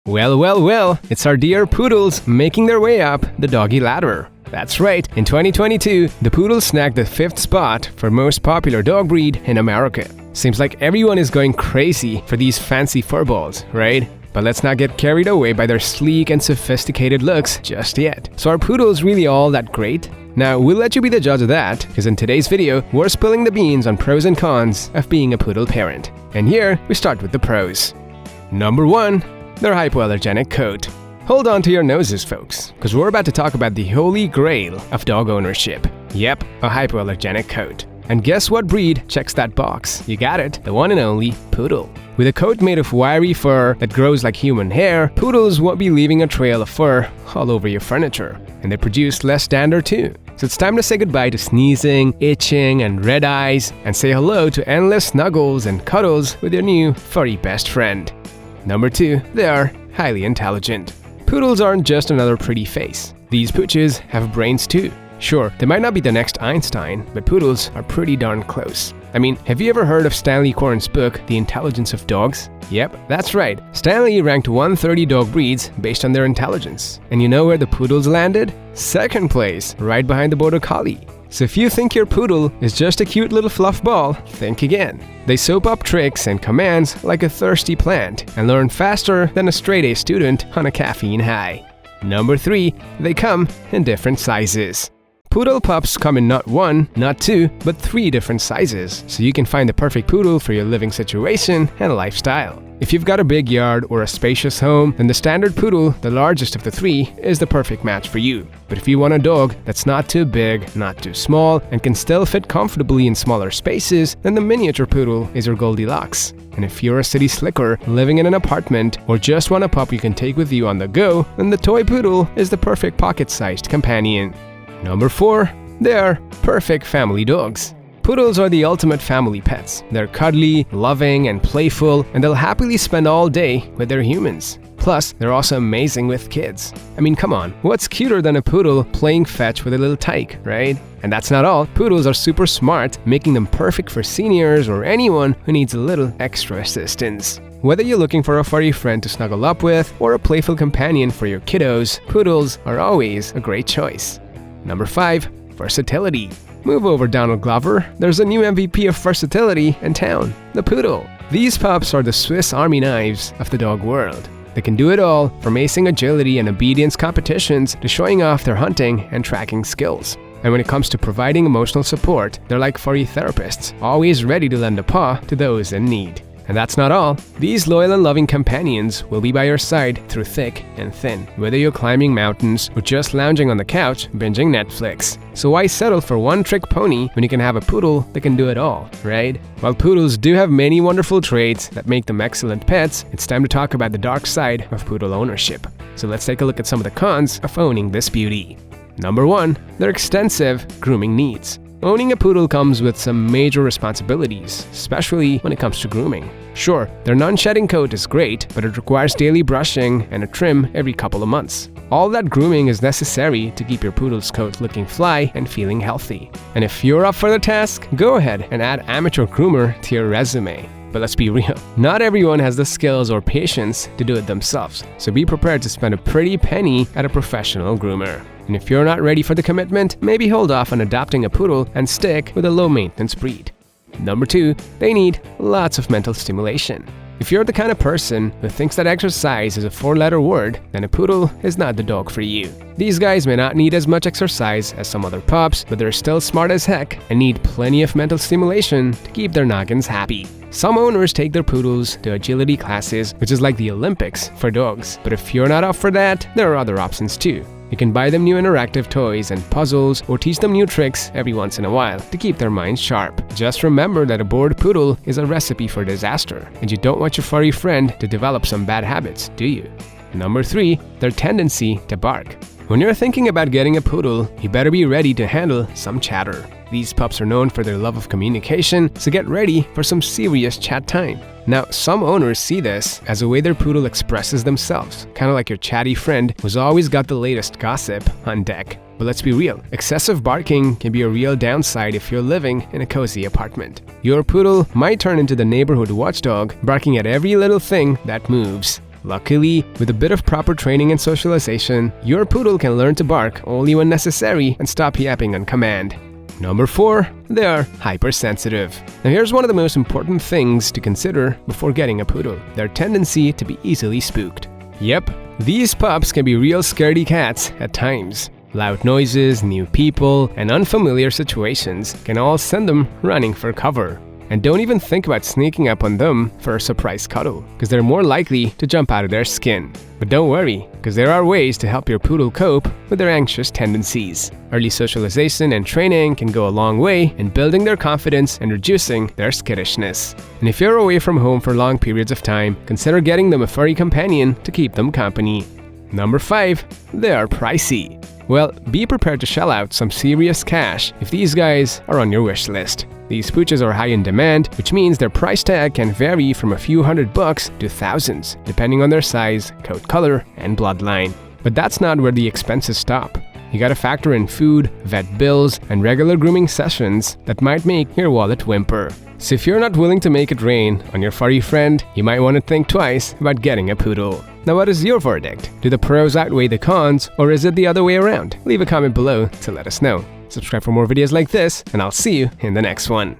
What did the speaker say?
Well, it's our dear Poodles making their way up the doggy ladder. That's right, in 2022, the Poodle snagged the 5th spot for most popular dog breed in America. Seems like everyone is going crazy for these fancy fur balls, right? But let's not get carried away by their sleek and sophisticated looks just yet. So are Poodles really all that great? Now, we'll let you be the judge of that, because in today's video, we're spilling the beans on pros and cons of being a Poodle parent. And here, we start with the pros. Number 1. Their hypoallergenic coat. Hold on to your noses, folks, because we're about to talk about the holy grail of dog ownership. Yep, a hypoallergenic coat. And guess what breed checks that box? You got it, the one and only Poodle. With a coat made of wiry fur that grows like human hair, Poodles won't be leaving a trail of fur all over your furniture. And they produce less dander too. So it's time to say goodbye to sneezing, itching, and red eyes, and say hello to endless snuggles and cuddles with your new furry best friend. Number 2, they are highly intelligent. Poodles aren't just another pretty face. These pooches have brains too. Sure, they might not be the next Einstein, but Poodles are pretty darn close. I mean, have you ever heard of Stanley Coren's book, The Intelligence of Dogs? Yep, that's right. Stanley ranked 130 dog breeds based on their intelligence. And you know where the Poodles landed? 2nd place, right behind the Border Collie. So if you think your Poodle is just a cute little fluff ball, think again. They soap up tricks and commands like a thirsty plant and learn faster than a straight-A student on a caffeine high. Number 3, they come in different sizes. Poodle pups come in not 1, not 2, but 3 different sizes, so you can find the perfect Poodle for your living situation and lifestyle. If you've got a big yard or a spacious home, then the standard Poodle, the largest of the 3, is the perfect match for you. But if you want a dog that's not too big, not too small, and can still fit comfortably in smaller spaces, then the miniature Poodle is your Goldilocks. And if you're a city slicker living in an apartment or just want a pup you can take with you on the go, then the toy Poodle is the perfect pocket-sized companion. Number 4, they are perfect family dogs. Poodles are the ultimate family pets. They're cuddly, loving, and playful, and they'll happily spend all day with their humans. Plus, they're also amazing with kids. I mean, come on, what's cuter than a Poodle playing fetch with a little tyke, right? And that's not all. Poodles are super smart, making them perfect for seniors or anyone who needs a little extra assistance. Whether you're looking for a furry friend to snuggle up with or a playful companion for your kiddos, Poodles are always a great choice. Number 5, versatility. Move over, Donald Glover. There's a new MVP of versatility in town, the Poodle. These pups are the Swiss Army knives of the dog world. They can do it all, from acing agility and obedience competitions to showing off their hunting and tracking skills. And when it comes to providing emotional support, they're like furry therapists, always ready to lend a paw to those in need. And that's not all. These loyal and loving companions will be by your side through thick and thin, whether you're climbing mountains or just lounging on the couch binging Netflix. So why settle for one-trick pony when you can have a Poodle that can do it all, right? While Poodles do have many wonderful traits that make them excellent pets, it's time to talk about the dark side of Poodle ownership. So let's take a look at some of the cons of owning this beauty. Number 1, their extensive grooming needs. Owning a Poodle comes with some major responsibilities, especially when it comes to grooming. Sure, their non-shedding coat is great, but it requires daily brushing and a trim every couple of months. All that grooming is necessary to keep your Poodle's coat looking fly and feeling healthy. And if you're up for the task, go ahead and add amateur groomer to your resume. But let's be real, not everyone has the skills or patience to do it themselves, so be prepared to spend a pretty penny at a professional groomer. And if you're not ready for the commitment, maybe hold off on adopting a Poodle and stick with a low-maintenance breed. Number 2, they need lots of mental stimulation. If you're the kind of person who thinks that exercise is a 4-letter word, then a Poodle is not the dog for you. These guys may not need as much exercise as some other pups, but they're still smart as heck and need plenty of mental stimulation to keep their noggins happy. Some owners take their Poodles to agility classes, which is like the Olympics for dogs. But if you're not up for that, there are other options too. You can buy them new interactive toys and puzzles or teach them new tricks every once in a while to keep their minds sharp. Just remember that a bored Poodle is a recipe for disaster, and you don't want your furry friend to develop some bad habits, do you? Number 3, their tendency to bark. When you're thinking about getting a Poodle, you better be ready to handle some chatter. These pups are known for their love of communication, so get ready for some serious chat time. Now, some owners see this as a way their Poodle expresses themselves, kind of like your chatty friend who's always got the latest gossip on deck. But let's be real, excessive barking can be a real downside if you're living in a cozy apartment. Your Poodle might turn into the neighborhood watchdog, barking at every little thing that moves. Luckily, with a bit of proper training and socialization, your poodle can learn to bark only when necessary and stop yapping on command. Number 4, they are hypersensitive. Now here's one of the most important things to consider before getting a poodle: their tendency to be easily spooked. Yep, these pups can be real scaredy cats at times. Loud noises, new people, and unfamiliar situations can all send them running for cover. And don't even think about sneaking up on them for a surprise cuddle, because they're more likely to jump out of their skin. But don't worry, because there are ways to help your poodle cope with their anxious tendencies. Early socialization and training can go a long way in building their confidence and reducing their skittishness. And if you're away from home for long periods of time, consider getting them a furry companion to keep them company. Number 5, they are pricey. Well, be prepared to shell out some serious cash if these guys are on your wish list. These pooches are high in demand, which means their price tag can vary from a few $100s to thousands, depending on their size, coat color, and bloodline. But that's not where the expenses stop. You gotta factor in food, vet bills, and regular grooming sessions that might make your wallet whimper. So if you're not willing to make it rain on your furry friend, you might want to think twice about getting a poodle. Now what is your verdict? Do the pros outweigh the cons, or is it the other way around? Leave a comment below to let us know. Subscribe for more videos like this, and I'll see you in the next one.